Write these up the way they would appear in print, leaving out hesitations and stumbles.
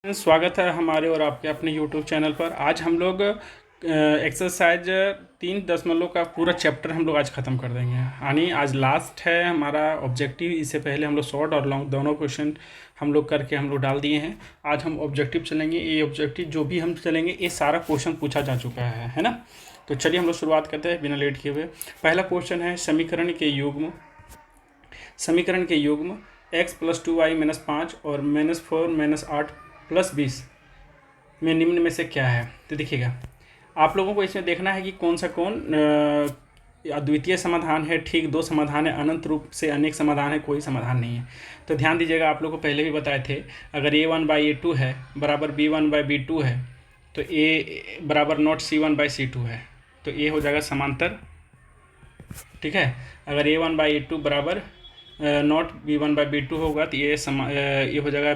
स्वागत है हमारे और आपके अपने YouTube चैनल पर। आज हम लोग एक्सरसाइज 3.0 का पूरा चैप्टर हम लोग आज ख़त्म कर देंगे। यानी आज लास्ट है हमारा ऑब्जेक्टिव। इससे पहले हम लोग शॉर्ट और लॉन्ग दोनों क्वेश्चन हम लोग करके हम लोग डाल दिए हैं। आज हम ऑब्जेक्टिव चलेंगे। ये ऑब्जेक्टिव जो भी हम चलेंगे ये सारा क्वेश्चन पूछा जा चुका है ना। तो चलिए हम लोग शुरुआत करते हैं बिना लेट किए हुए। पहला क्वेश्चन है समीकरण के युग्म x + 2y - 5 और -4 - 8 + 20 में निम्न में से क्या है। तो देखिएगा आप लोगों को इसमें देखना है कि कौन अद्वितीय समाधान है, ठीक दो समाधान है, अनंत रूप से अनेक समाधान है, कोई समाधान नहीं है। तो ध्यान दीजिएगा, आप लोगों को पहले भी बताए थे, अगर a1/a2 है बराबर b1/b2 है तो a बराबर नॉट c1/c2 है, तो a हो जाएगा समांतर। ठीक है, अगर a1/a2 बराबर नॉट b1/b2 होगा तो ये हो जाएगा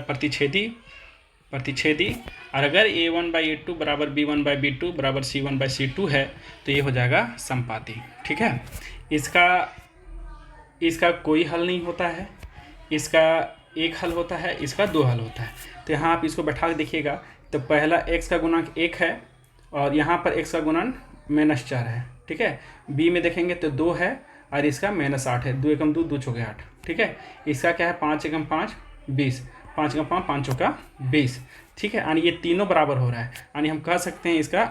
प्रतिच्छेदी। और अगर a1/a2 बराबर b1/b2 बराबर c1/c2 है तो ये हो जाएगा संपाती। ठीक है, इसका कोई हल नहीं होता है, इसका एक हल होता है, इसका दो हल होता है। तो यहाँ आप इसको बैठा के देखिएगा तो पहला x का गुणांक 1 है और यहाँ पर x का गुणांक -4 है। ठीक है, b में देखेंगे तो 2 है और इसका -8 है। 2 एकम 2, 2 चौके 8। ठीक है, इसका क्या है 5 एकम 5 20, 5 एकम 5, 5 चौका 20। ठीक है, यानी ये तीनों बराबर हो रहा है, यानी हम कह सकते हैं इसका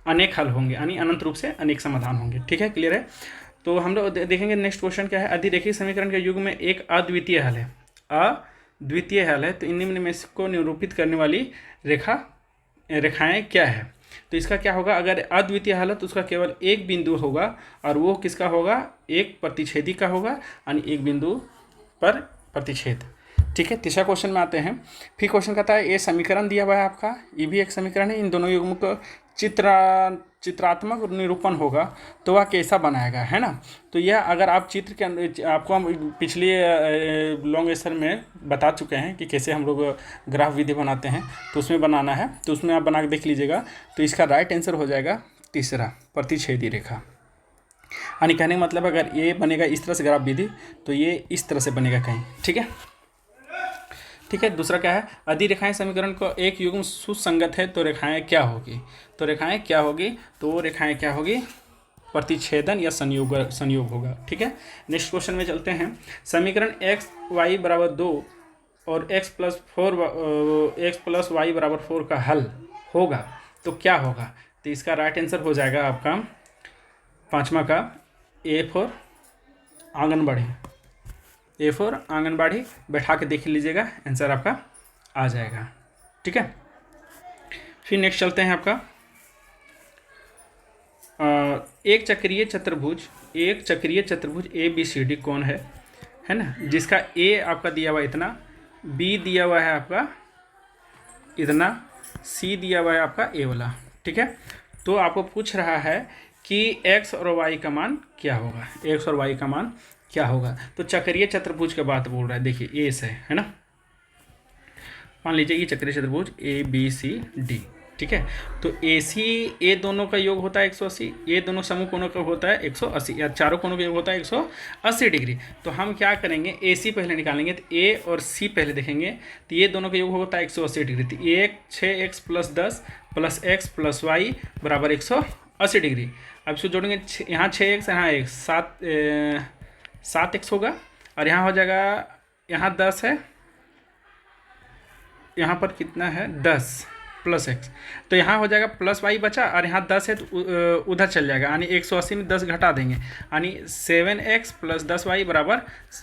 अनेक हल होंगे, यानी अनंत रूप से अनेक समाधान होंगे। ठीक है, क्लियर है। तो हम लोग देखेंगे नेक्स्ट क्वेश्चन क्या है। अधिरेखीय समीकरण के युग में एक अद्वितीय हल है, तो इन निम्न में को निरूपित करने वाली रेखाएं क्या है। तो इसका क्या होगा, अगर अद्वितीय हल है तो उसका केवल एक बिंदु होगा और वो किसका होगा, एक प्रतिच्छेदी का होगा, यानी एक बिंदु पर प्रतिच्छेद। ठीक है, तीसरा क्वेश्चन में आते हैं। फिर क्वेश्चन कहता है ये समीकरण दिया हुआ है आपका, ये भी एक समीकरण है, इन दोनों युग्म को चित्रात्मक निरूपण होगा तो वह कैसा बनाएगा, है ना। तो यह अगर आप चित्र के अंदर, आपको हम पिछले लॉन्ग लेक्चर में बता चुके हैं कि कैसे हम लोग ग्राफ विधि बनाते हैं, तो उसमें बनाना है, तो उसमें आप बना के देख लीजिएगा। तो इसका राइट आंसर हो जाएगा तीसरा, प्रतिच्छेदी रेखा। यानी कहने का मतलब अगर ये बनेगा इस तरह से ग्राफ विधि तो ये इस तरह से बनेगा कहीं। ठीक है, दूसरा क्या है, यदि रेखाएं समीकरण को एक युग्म सुसंगत है तो रेखाएं क्या होगी। तो वो रेखाएं क्या होगी, प्रतिच्छेदन या संयोग होगा। ठीक है, नेक्स्ट क्वेश्चन में चलते हैं। समीकरण x y = 2 और x + y = 4 का हल होगा तो क्या होगा। तो इसका राइट आंसर हो जाएगा आपका पाँचवा का A फॉर आंगनबाड़ी। बैठा के देख लीजिएगा, आंसर आपका आ जाएगा। ठीक है, फिर नेक्स्ट चलते हैं आपका एक चक्रीय चतुर्भुज ABCD कौन है ना, जिसका A आपका दिया हुआ इतना, B दिया हुआ है आपका इतना, C दिया हुआ है आपका A वाला। ठीक है, तो आपको पूछ रहा है कि x और y का मान क्या होगा। तो चक्रीय चतुर्भुज की बात बोल रहा है। देखिए ए से, है ना, मान लीजिए ये चक्रीय चतुर्भुज ABCD। ठीक है, तो ए दोनों का योग होता है 180, ये दोनों समूह कोणों का होता है 180, या चारों कोणों का योग होता है 180 डिग्री। तो हम क्या करेंगे, AC पहले निकालेंगे, तो A और C पहले देखेंगे, तो ये दोनों का योग होता है 180 डिग्री। तो 6x + 10 + x + y = 180 डिग्री। अब इसको जोड़ेंगे, यहाँ 6x, यहाँ x, 7x होगा, और यहाँ हो जाएगा, यहाँ 10 है, यहाँ पर कितना है 10 + x, तो यहाँ हो जाएगा +y बचा, और यहाँ 10 है तो उधर चल जाएगा, यानी 180 में 10 घटा देंगे, यानी 7x + 10y =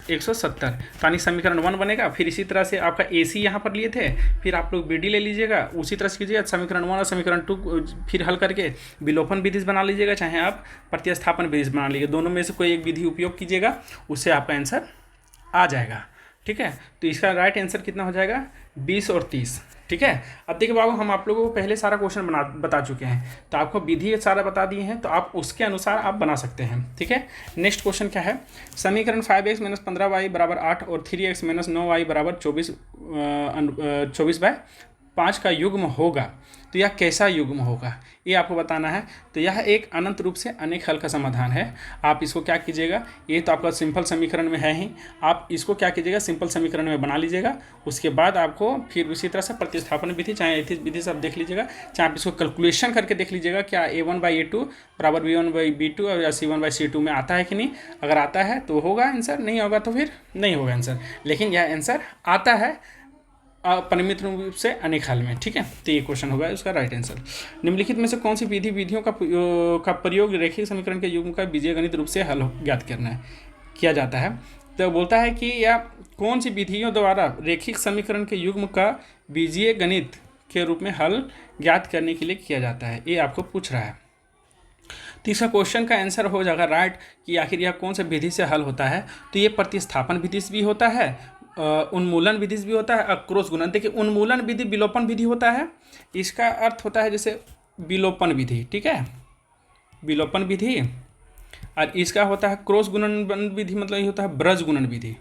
170। तो यानी समीकरण 1 बनेगा। फिर इसी तरह से आपका AC यहाँ पर लिए थे, फिर आप लोग BD ले लीजिएगा, उसी तरह से कीजिएगा। समीकरण 1 और समीकरण 2 फिर हल करके विलोपन विधि बना लीजिएगा, चाहे आप प्रतिस्थापन विधि बना लीजिएगा, दोनों में से कोई एक विधि उपयोग कीजिएगा, उससे आपका आंसर आ जाएगा। ठीक है, तो इसका राइट आंसर कितना हो जाएगा, 20 और 30। ठीक है, अब देखिए बाबू, हम आप लोगों को पहले सारा क्वेश्चन बता चुके हैं, तो आपको विधि सारा बता दिए हैं, तो आप उसके अनुसार आप बना सकते हैं। ठीक है, नेक्स्ट क्वेश्चन क्या है, समीकरण 5x - 15y = 8 और 3x - 9y = 24/15 5 का युग्म होगा तो यह कैसा युग्म होगा, ये आपको बताना है। तो यह एक अनंत रूप से अनेक हल का समाधान है। आप इसको क्या कीजिएगा, ये तो आपका सिंपल समीकरण में है ही, आप इसको क्या कीजिएगा, सिंपल समीकरण में बना लीजिएगा। उसके बाद आपको फिर उसी तरह से प्रतिस्थापन विधि, चाहे ऐसी विधि से आप देख लीजिएगा, चाहे आप इसको कैलकुलेशन करके देख लीजिएगा क्या A1/A2 बराबर B1/B2 या C1/C2 में आता है कि नहीं। अगर आता है तो होगा आंसर, नहीं होगा तो फिर नहीं होगा आंसर। लेकिन यह आंसर आता है परिमित रूप से अनेक हल में, ठीक है। तो ये क्वेश्चन होगा उसका राइट आंसर। निम्नलिखित में से कौन सी विधियों का प्रयोग रैखिक समीकरण के युग्म का बीजगणित रूप से हल ज्ञात करना है किया जाता है। तो बोलता है कि यह कौन सी विधियों द्वारा रैखिक समीकरण के युग्म का बीजीय गणित के रूप में हल ज्ञात करने के लिए किया जाता है, ये आपको पूछ रहा है। तीसरा क्वेश्चन का आंसर हो जाएगा राइट कि आखिर यह कौन सा विधि से हल होता है। तो ये प्रतिस्थापन विधि से भी होता है, उन्मूलन विधि से भी होता है, क्रॉस गुणन। देखिए उन्मूलन विधि विलोपन विधि होता है, इसका अर्थ होता है जैसे विलोपन विधि, ठीक है, विलोपन विधि। और इसका होता है क्रॉस गुणन विधि, मतलब ये होता है ब्रज गुणन विधि,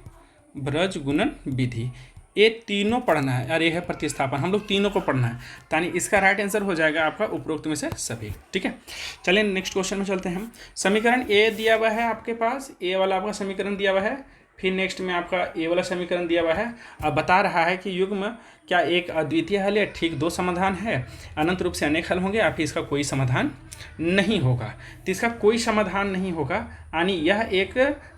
ब्रज गुणन विधि। ये तीनों पढ़ना है और ये है प्रतिस्थापन, हम लोग तीनों को पढ़ना है। यानी इसका राइट आंसर हो जाएगा आपका उपरोक्त में से सभी, ठीक है। चलिए नेक्स्ट क्वेश्चन में चलते हैं। समीकरण ए दिया हुआ है आपके पास, ए वाला आपका समीकरण दिया हुआ है। फिर नेक्स्ट में आपका ए वाला समीकरण दिया हुआ है। अब बता रहा है कि युग्म क्या एक अद्वितीय हल है, ठीक 2 समाधान है, अनंत रूप से अनेक हल होंगे या फिर इसका कोई समाधान नहीं होगा। तो इसका कोई समाधान नहीं होगा, यानी यह एक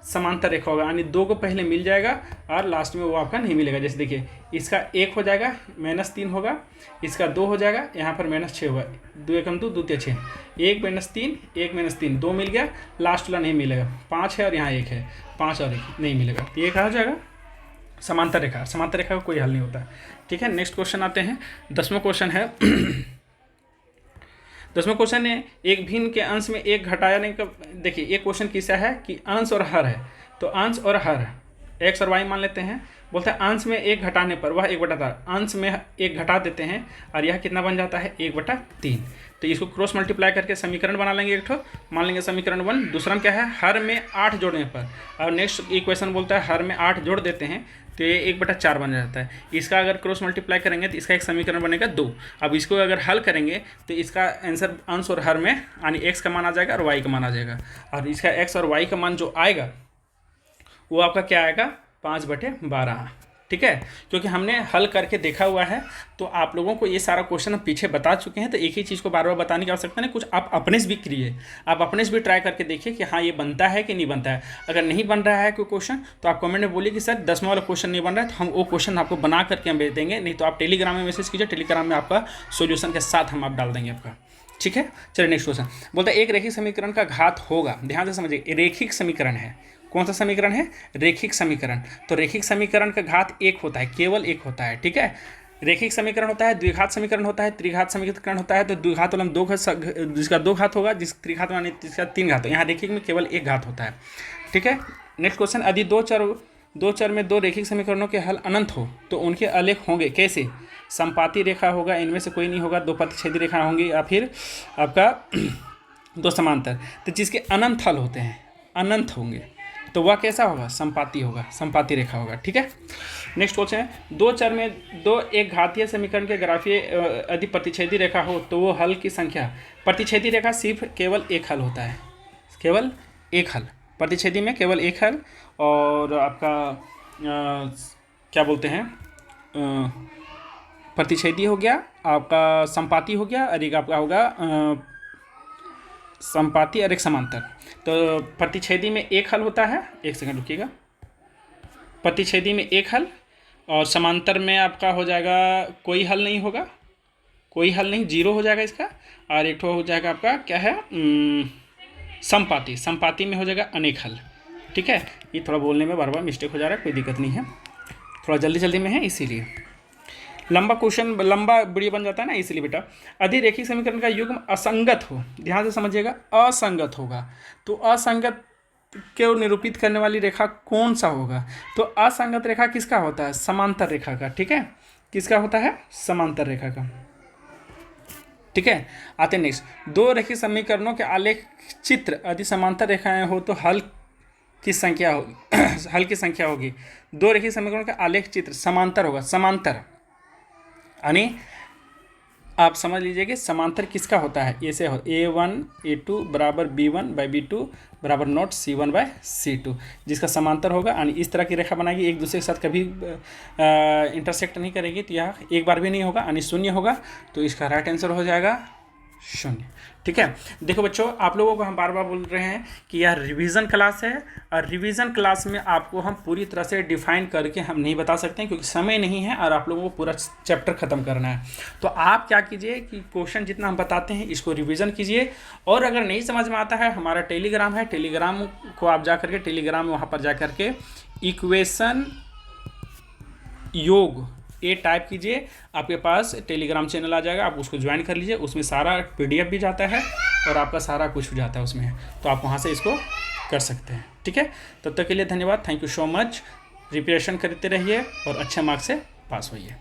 समांतर रेखा होगा, यानी 2 को पहले मिल जाएगा और लास्ट में वो आपका नहीं मिलेगा। जैसे देखिए इसका 1 हो जाएगा, -3 होगा, इसका 2 हो जाएगा, यहाँ पर -6 होगा, 2 एकम 2, 2 तिया 6, 1 -3, 1 -3, 2 मिल गया, लास्ट वाला नहीं मिलेगा, 5 है और यहाँ 1 है, 5 और 1 नहीं मिलेगा। तो ये कहा हो जाएगा समांतर रेखा। समांतर रेखा का कोई हल नहीं होता, ठीक है। नेक्स्ट क्वेश्चन आते हैं, 10वां क्वेश्चन है। 10वां क्वेश्चन है एक भिन्न के अंश में एक घटाने का। देखिए ये क्वेश्चन किसा है कि अंश और हर है, तो अंश और हर x और y मान लेते हैं। बोलते हैं अंश में 1 घटाने पर वह 1/4, अंश में 1 घटा देते हैं और यह कितना बन जाता है 1/3। तो इसको क्रॉस मल्टीप्लाई करके समीकरण बना लेंगे एक ठो, मान लेंगे समीकरण 1। दूसरा क्या है, हर में 8 जोड़ने पर, और नेक्स्ट इक्वेशन बोलता है हर में 8 जोड़ देते हैं तो ये 1/4 बन जाता है। इसका अगर क्रॉस मल्टीप्लाई करेंगे तो इसका एक समीकरण बनेगा 2। अब इसको अगर हल करेंगे तो इसका आंसर अंश और हर में यानी x का मान आ जाएगा और y का मान आ जाएगा, और इसका x और y का मान जो आएगा वो आपका क्या आएगा 5/12, ठीक है। क्योंकि हमने हल करके देखा हुआ है तो आप लोगों को ये सारा क्वेश्चन हम पीछे बता चुके हैं, तो एक ही चीज़ को बार बार बताने की आवश्यकता नहीं। कुछ आप अपने से भी करिए, आप अपने से भी ट्राई करके देखिए कि हाँ ये बनता है कि नहीं बनता है। अगर नहीं बन रहा है कोई क्वेश्चन तो आप कमेंट में बोलिए कि सर 10वां वाला क्वेश्चन नहीं बन रहा है, तो हम वो क्वेश्चन आपको बना करके हम भेज देंगे। नहीं तो आप टेलीग्राम में मैसेज कीजिए, टेलीग्राम में आपका सोल्यूशन के साथ हम आप डाल देंगे आपका, ठीक है। चलिए नेक्स्ट क्वेश्चन बोलता है एक रैखिक समीकरण का घात होगा। ध्यान से समझिए, रैखिक समीकरण है, कौन सा समीकरण है, रैखिक समीकरण। तो रैखिक समीकरण का घात 1 होता है, केवल 1 होता है, ठीक है। रैखिक समीकरण होता है, द्विघात समीकरण होता है, त्रिघात समीकरण होता है। तो द्विघात वाला में जिसका 2 घात होगा, जिस त्रिघात वाला जिसका 3 घात हो। यहाँ रैखिक में केवल 1 घात होता है, ठीक है। नेक्स्ट क्वेश्चन, यदि दो चर में 2 रैखिक समीकरणों के हल अनंत हो तो उनके आलेख होंगे कैसे। संपाती रेखा होगा, इनमें से कोई नहीं होगा, 2 प्रतिच्छेदी रेखा होंगी या फिर आपका 2 समांतर। तो जिसके अनंत हल होते हैं, अनंत होंगे, तो वह कैसा होगा, संपाती होगा, संपाती रेखा होगा, ठीक है। नेक्स्ट क्वेश्चन है 2 चर में 2 एक घातीय समीकरण के ग्राफीय यदि प्रतिच्छेदी रेखा हो तो वो हल की संख्या। प्रतिच्छेदी रेखा सिर्फ केवल 1 हल होता है, केवल 1 हल, प्रतिच्छेदी में केवल 1 हल। और आपका क्या बोलते हैं, प्रतिच्छेदी हो गया, आपका संपाती हो गया, और एक आपका होगा संपाती और एक समांतर। तो प्रतिच्छेदी में 1 हल होता है, 1 सेकंड रुकिएगा, प्रतिच्छेदी में 1 हल, और समांतर में आपका हो जाएगा कोई हल नहीं होगा, कोई हल नहीं, 0 हो जाएगा इसका। और एक हो जाएगा आपका क्या है, संपाती, संपाती में हो जाएगा अनेक हल, ठीक है। ये थोड़ा बोलने में बार बार मिस्टेक हो जा रहा है, कोई दिक्कत नहीं है, थोड़ा जल्दी जल्दी में है इसीलिए लंबा क्वेश्चन, लंबा वीडियो बन जाता है ना, इसलिए बेटा। यदि रैखिक समीकरण का युग्म असंगत हो, ध्यान से समझिएगा, असंगत होगा, तो असंगत को निरूपित करने वाली रेखा कौन सा होगा। तो असंगत रेखा किसका होता है, समांतर रेखा का, ठीक है। किसका होता है, समांतर रेखा का, ठीक है। आते नेक्स्ट, 2 रैखिक समीकरणों के आलेख चित्र यदि समांतर रेखाएं हो तो हल की संख्या होगी हल की संख्या होगी। 2 रैखिक समीकरणों का आलेख चित्र समांतर होगा, समांतर यानी आप समझ लीजिए कि समांतर किसका होता है, ऐसे हो A1 A2 बराबर B1/B2 बराबर नॉट C1/C2, जिसका समांतर होगा यानी इस तरह की रेखा बनाएगी, एक दूसरे के साथ कभी इंटरसेक्ट नहीं करेगी, तो यह एक बार भी नहीं होगा यानी शून्य होगा, तो इसका राइट आंसर हो जाएगा शून्य। ठीक है, देखो बच्चों, आप लोगों को हम बार बार बोल रहे हैं कि यह रिवीजन क्लास है, और रिवीजन क्लास में आपको हम पूरी तरह से डिफाइन करके हम नहीं बता सकते हैं, क्योंकि समय नहीं है और आप लोगों को पूरा चैप्टर ख़त्म करना है। तो आप क्या कीजिए कि क्वेश्चन जितना हम बताते हैं इसको रिवीजन कीजिए, और अगर नहीं समझ में आता है, हमारा टेलीग्राम है, टेलीग्राम को आप जा करके टेलीग्राम में वहाँ पर जा करके इक्वेशन योग ये टाइप कीजिए, आपके पास टेलीग्राम चैनल आ जाएगा, आप उसको ज्वाइन कर लीजिए, उसमें सारा PDF भी जाता है और आपका सारा कुछ भी जाता है उसमें, तो आप वहाँ से इसको कर सकते हैं। ठीक है, तब तक के लिए धन्यवाद, thank you so much. Preparation करते रहिए और अच्छे मार्क्स से पास होइए।